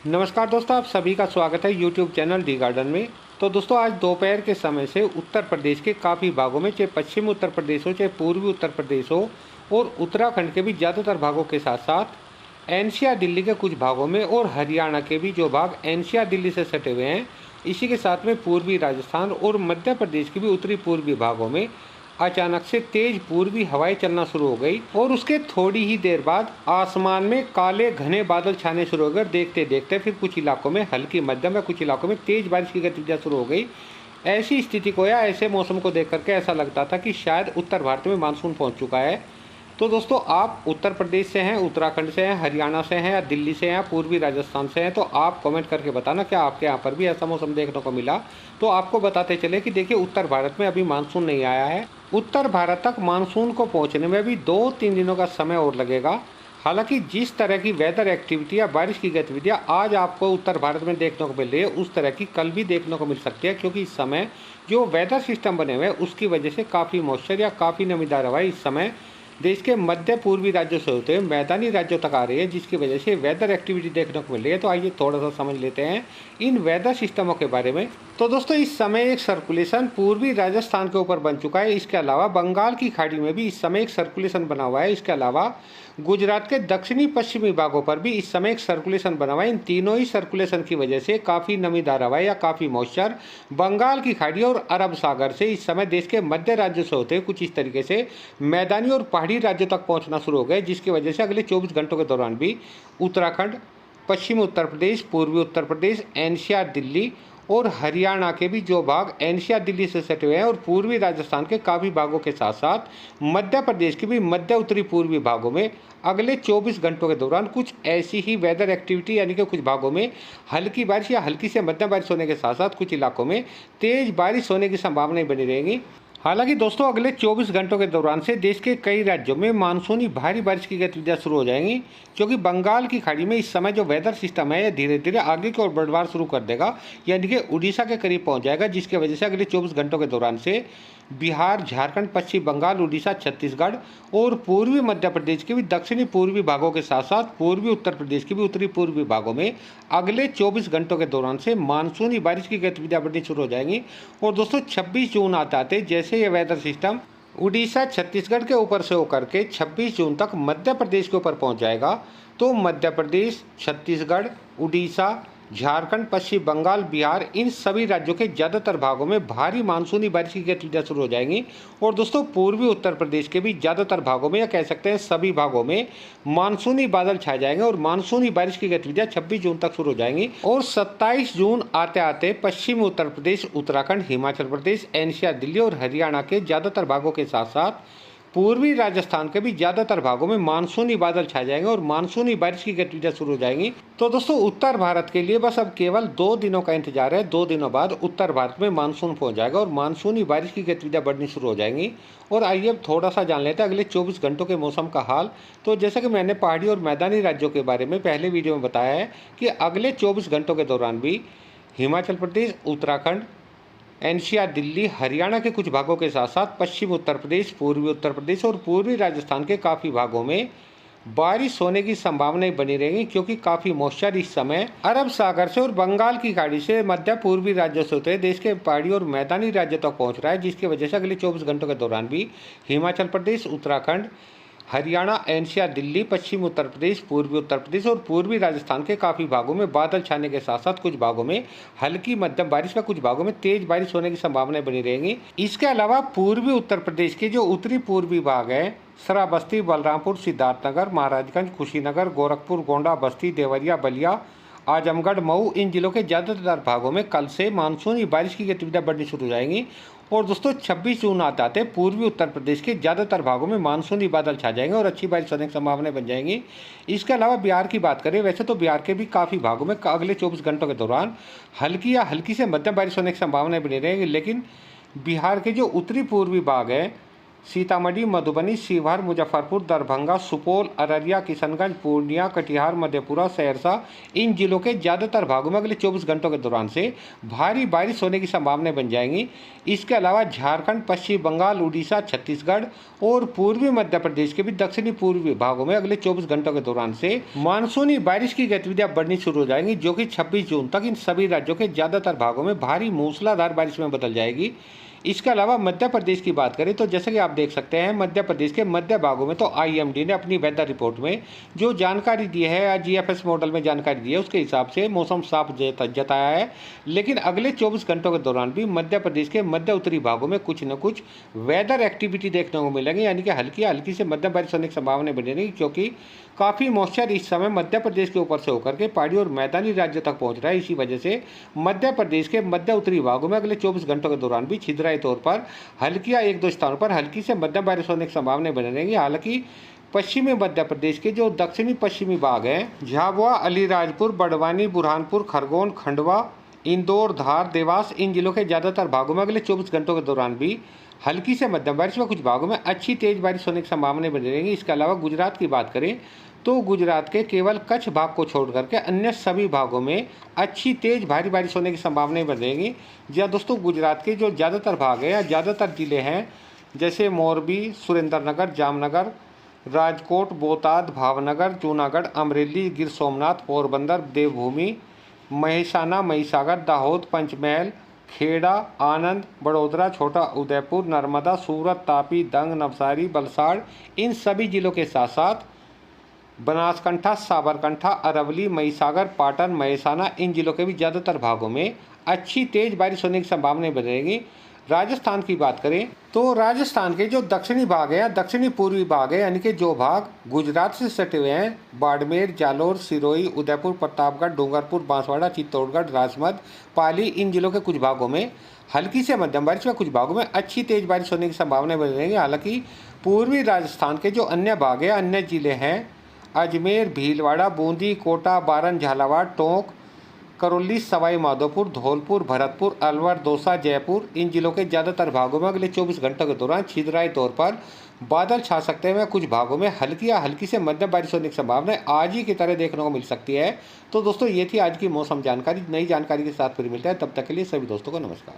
नमस्कार दोस्तों, आप सभी का स्वागत है यूट्यूब चैनल डी गार्डन में। तो दोस्तों, आज दोपहर के समय से उत्तर प्रदेश के काफ़ी भागों में, चाहे पश्चिमी उत्तर प्रदेश हो, चाहे पूर्वी उत्तर प्रदेश हो और उत्तराखंड के भी ज़्यादातर भागों के साथ साथ एनसीआर दिल्ली के कुछ भागों में और हरियाणा के भी जो भाग एनसीआर दिल्ली से सटे हुए हैं, इसी के साथ में पूर्वी राजस्थान और मध्य प्रदेश के भी उत्तरी पूर्वी भागों में अचानक से तेज पूर्वी हवाएं चलना शुरू हो गई और उसके थोड़ी ही देर बाद आसमान में काले घने बादल छाने शुरू हो गए। देखते देखते फिर कुछ इलाकों में हल्की मध्यम या कुछ इलाकों में तेज बारिश की गतिविधियां शुरू हो गई। ऐसी स्थिति को या ऐसे मौसम को देख करके ऐसा लगता था कि शायद उत्तर भारत में मानसून पहुंच चुका है। तो दोस्तों, आप उत्तर प्रदेश से हैं, उत्तराखंड से हैं, हरियाणा से हैं या दिल्ली से हैं या पूर्वी राजस्थान से हैं, तो आप कमेंट करके बताना क्या आपके यहाँ पर भी ऐसा मौसम देखने को मिला। तो आपको बताते चले कि देखिए, उत्तर भारत में अभी मानसून नहीं आया है। उत्तर भारत तक मानसून को पहुँचने में अभी 2-3 दिनों का समय और लगेगा। हालांकि जिस तरह की वेदर एक्टिविटी या बारिश की गतिविधियां आज आपको उत्तर भारत में देखने को मिल रही है, उस तरह की कल भी देखने को मिल सकती है, क्योंकि इस समय जो वेदर सिस्टम बने हुए हैं उसकी वजह से काफ़ी मॉइस्चर या काफ़ी नमीदार हवा इस समय देश के मध्य पूर्वी राज्यों से होते हुए मैदानी राज्यों तक आ रही है, जिसकी वजह से वेदर एक्टिविटी देखने को मिल रही है। तो आइए थोड़ा सा समझ लेते हैं इन वेदर सिस्टमों के बारे में। तो दोस्तों, इस समय एक सर्कुलेशन पूर्वी राजस्थान के ऊपर बन चुका है। इसके अलावा बंगाल की खाड़ी में भी इस समय एक सर्कुलेशन बना हुआ है। इसके अलावा गुजरात के दक्षिणी पश्चिमी भागों पर भी इस समय एक सर्कुलेशन बना हुआ है। इन तीनों ही सर्कुलेशन की वजह से काफ़ी नमीदार हवा या काफ़ी मॉइस्चर बंगाल की खाड़ी और अरब सागर से इस समय देश के मध्य राज्यों से होते हुए कुछ इस तरीके से मैदानी और पहाड़ी राज्यों तक पहुंचना शुरू हो गए, जिसकी वजह से अगले 24 घंटों के दौरान भी उत्तराखंड, पश्चिमी उत्तर प्रदेश, पूर्वी उत्तर प्रदेश, एनसीआर दिल्ली और हरियाणा के भी जो भाग एनसीआर दिल्ली से सटे हुए हैं और पूर्वी राजस्थान के काफ़ी भागों के साथ साथ मध्य प्रदेश के भी मध्य उत्तरी पूर्वी भागों में अगले 24 घंटों के दौरान कुछ ऐसी ही वेदर एक्टिविटी, यानी कि कुछ भागों में हल्की बारिश या हल्की से मध्यम बारिश होने के साथ साथ कुछ इलाकों में तेज बारिश होने की संभावनाएं बनी रहेंगी। हालांकि दोस्तों, अगले 24 घंटों के दौरान से देश के कई राज्यों में मानसूनी भारी बारिश की गतिविधियां शुरू हो जाएंगी, क्योंकि बंगाल की खाड़ी में इस समय जो वेदर सिस्टम है, यह धीरे धीरे आगे की ओर बढ़वार शुरू कर देगा, यानी कि उड़ीसा के करीब पहुंच जाएगा, जिसकी वजह से अगले 24 घंटों के दौरान से बिहार, झारखंड, पश्चिम बंगाल, उड़ीसा, छत्तीसगढ़ और पूर्वी मध्य प्रदेश के भी दक्षिणी पूर्वी भागों के साथ साथ पूर्वी उत्तर प्रदेश के भी उत्तरी पूर्वी भागों में अगले 24 घंटों के दौरान से मानसूनी बारिश की गतिविधियां बढ़नी शुरू हो जाएंगी। और दोस्तों, 26 जून आते आते जैसे ये वेदर सिस्टम उड़ीसा, छत्तीसगढ़ के ऊपर से होकर के 26 जून तक मध्य प्रदेश के ऊपर पहुंच जाएगा, तो मध्य प्रदेश, छत्तीसगढ़, उड़ीसा, झारखंड, पश्चिम बंगाल, बिहार, इन सभी राज्यों के ज़्यादातर भागों में भारी मानसूनी बारिश की गतिविधियां शुरू हो जाएंगी। और दोस्तों, पूर्वी उत्तर प्रदेश के भी ज़्यादातर भागों में, या कह सकते हैं सभी भागों में, मानसूनी बादल छाए जाएंगे और मानसूनी बारिश की गतिविधियां 26 जून तक शुरू हो जाएंगी। और 27 जून आते आते पश्चिमी उत्तर प्रदेश, उत्तराखंड, हिमाचल प्रदेश, एनसीआर दिल्ली और हरियाणा के ज़्यादातर भागों के साथ साथ पूर्वी राजस्थान के भी ज़्यादातर भागों में मानसूनी बादल छा जाएंगे और मानसूनी बारिश की गतिविधियां शुरू हो जाएंगी। तो दोस्तों, उत्तर भारत के लिए बस अब केवल 2 दिनों का इंतजार है। 2 दिनों बाद उत्तर भारत में मानसून पहुंच जाएगा और मानसूनी बारिश की गतिविधियां बढ़नी शुरू हो जाएंगी। और आइए अब थोड़ा सा जान लेते हैं अगले 24 घंटों के मौसम का हाल। तो जैसा कि मैंने पहाड़ी और मैदानी राज्यों के बारे में पहले वीडियो में बताया है कि अगले 24 घंटों के दौरान भी हिमाचल प्रदेश, उत्तराखंड, एनसीआर दिल्ली, हरियाणा के कुछ भागों के साथ साथ पश्चिम उत्तर प्रदेश, पूर्वी उत्तर प्रदेश और पूर्वी राजस्थान के काफ़ी भागों में बारिश होने की संभावनाएं बनी रहेंगी, क्योंकि काफ़ी मॉइस्चर इस समय अरब सागर से और बंगाल की खाड़ी से मध्य पूर्वी राज्यों से होते हुए देश के पहाड़ी और मैदानी राज्यों तक पहुंच रहा है, जिसकी वजह से अगले 24 घंटों के दौरान भी हिमाचल प्रदेश, उत्तराखंड, हरियाणा, एनसीआर दिल्ली, पश्चिमी उत्तर प्रदेश, पूर्वी उत्तर प्रदेश और पूर्वी राजस्थान के काफ़ी भागों में बादल छाने के साथ साथ कुछ भागों में हल्की मध्यम बारिश व कुछ भागों में तेज बारिश होने की संभावनाएं बनी रहेंगी। इसके अलावा पूर्वी उत्तर प्रदेश के जो उत्तरी पूर्वी भाग है, श्रावस्ती, बलरामपुर, सिद्धार्थनगर, महाराजगंज, कुशीनगर, गोरखपुर, गोंडा, बस्ती, देवरिया, बलिया, आजमगढ़, मऊ, इन जिलों के ज़्यादातर भागों में कल से मानसूनी बारिश की गतिविधियां बढ़नी शुरू हो जाएंगी। और दोस्तों, 26 जून आते आते पूर्वी उत्तर प्रदेश के ज़्यादातर भागों में मानसूनी बादल छा जाएंगे और अच्छी बारिश होने की संभावनाएं बन जाएंगी। इसके अलावा बिहार की बात करें, वैसे तो बिहार के भी काफ़ी भागों में अगले 24 घंटों के दौरान हल्की या हल्की से मध्यम बारिश होने की संभावनाएं बनी रहेंगी, लेकिन बिहार के जो उत्तरी पूर्वी भाग हैं, सीतामढ़ी, मधुबनी, शिवहर, मुजफ्फरपुर, दरभंगा, सुपौल, अररिया, किशनगंज, पूर्णिया, कटिहार, मधेपुरा, सहरसा इन जिलों के ज़्यादातर भागों में अगले 24 घंटों के दौरान से भारी बारिश होने की संभावनाएं बन जाएंगी। इसके अलावा झारखंड, पश्चिम बंगाल, उड़ीसा, छत्तीसगढ़ और पूर्वी मध्य प्रदेश के भी दक्षिणी पूर्वी भागों में अगले 24 घंटों के दौरान से मानसूनी बारिश की गतिविधियां बढ़नी शुरू हो जाएंगी, जो कि 26 जून तक इन सभी राज्यों के ज़्यादातर भागों में भारी मूसलाधार बारिश में बदल जाएगी। इसके अलावा मध्य प्रदेश की बात करें तो जैसे कि आप देख सकते हैं, मध्य प्रदेश के मध्य भागों में तो आईएमडी ने अपनी वेदर रिपोर्ट में जो जानकारी दी है या जीएफएस मॉडल में जानकारी दी है उसके हिसाब से मौसम साफ जताया है। लेकिन अगले 24 घंटों के दौरान भी मध्य प्रदेश के मध्य उत्तरी भागों में कुछ न कुछ वेदर एक्टिविटी देखने को मिलेगी, यानी कि हल्की से मध्यम बारिश होने की संभावना बनी रहेगी, क्योंकि काफ़ी मॉइस्चर इस समय मध्य प्रदेश के ऊपर से होकर के पहाड़ी और मैदानी राज्यों तक पहुंच रहा है। इसी वजह से मध्य प्रदेश के मध्य उत्तरी भागों में अगले 24 घंटों के दौरान भी छिद्राई तौर पर हल्की या एक दो स्थानों पर हल्की से मध्यम बारिश होने की संभावना बनी रहेगी। हालांकि पश्चिमी मध्य प्रदेश के जो दक्षिणी पश्चिमी भाग हैं, झाबुआ, अलीराजपुर, बड़वानी, बुरहानपुर, खरगोन, खंडवा, इंदौर, धार, देवास इन जिलों के ज़्यादातर भागों में अगले 24 घंटों के दौरान भी हल्की से मध्यम बारिश व कुछ भागों में अच्छी तेज बारिश होने की संभावना बनी रहेगी। इसके अलावा गुजरात की बात करें तो गुजरात के केवल कच्छ भाग को छोड़ करके अन्य सभी भागों में अच्छी तेज भारी बारिश होने की संभावनाएं बन रहेंगी। जी दोस्तों, गुजरात के जो ज़्यादातर भाग हैं या ज़्यादातर ज़िले हैं जैसे मोरबी, सुरेंद्रनगर, जामनगर, राजकोट, बोटाद, भावनगर, जूनागढ़, अमरेली, गिर सोमनाथ, पोरबंदर, देवभूमि, महिसाना, महिसागर, दाहोद, पंचमहल, खेड़ा, आनंद, बड़ोदरा, छोटा उदयपुर, नर्मदा, सूरत, तापी, दंग, नवसारी, वलसाड़ इन सभी जिलों के साथ साथ बनासकांठा, साबरकांठा, अरवली, महिसागर, पाटन, महिसाना इन जिलों के भी ज़्यादातर भागों में अच्छी तेज बारिश होने की संभावनाएं बनी रहेगी। राजस्थान की बात करें तो राजस्थान के जो दक्षिणी भाग है या दक्षिणी पूर्वी भाग है, यानी कि जो भाग गुजरात से सटे हुए हैं, बाड़मेर, जालोर, सिरोही, उदयपुर, प्रतापगढ़, डूंगरपुर, बांसवाड़ा, चित्तौड़गढ़, राजमंद, पाली इन जिलों के कुछ भागों में हल्की से मध्यम बारिश व कुछ भागों में अच्छी तेज बारिश होने की संभावनाएं बनी रहेंगी। हालांकि पूर्वी राजस्थान के जो अन्य भाग है, अन्य जिले हैं अजमेर, भीलवाड़ा, बूंदी, कोटा, बारन, झालावाड़, टोंक, करौली, सवाई माधोपुर, धौलपुर, भरतपुर, अलवर, दौसा, जयपुर इन जिलों के ज़्यादातर भागों में अगले 24 घंटों के दौरान छिदराई तौर पर बादल छा सकते हैं। कुछ भागों में हल्की या हल्की से मध्यम बारिश होने की संभावना आज ही की तरह देखने को मिल सकती है। तो दोस्तों, ये थी आज की मौसम जानकारी। नई जानकारी के साथ फिर मिलते हैं, तब तक के लिए सभी दोस्तों को नमस्कार।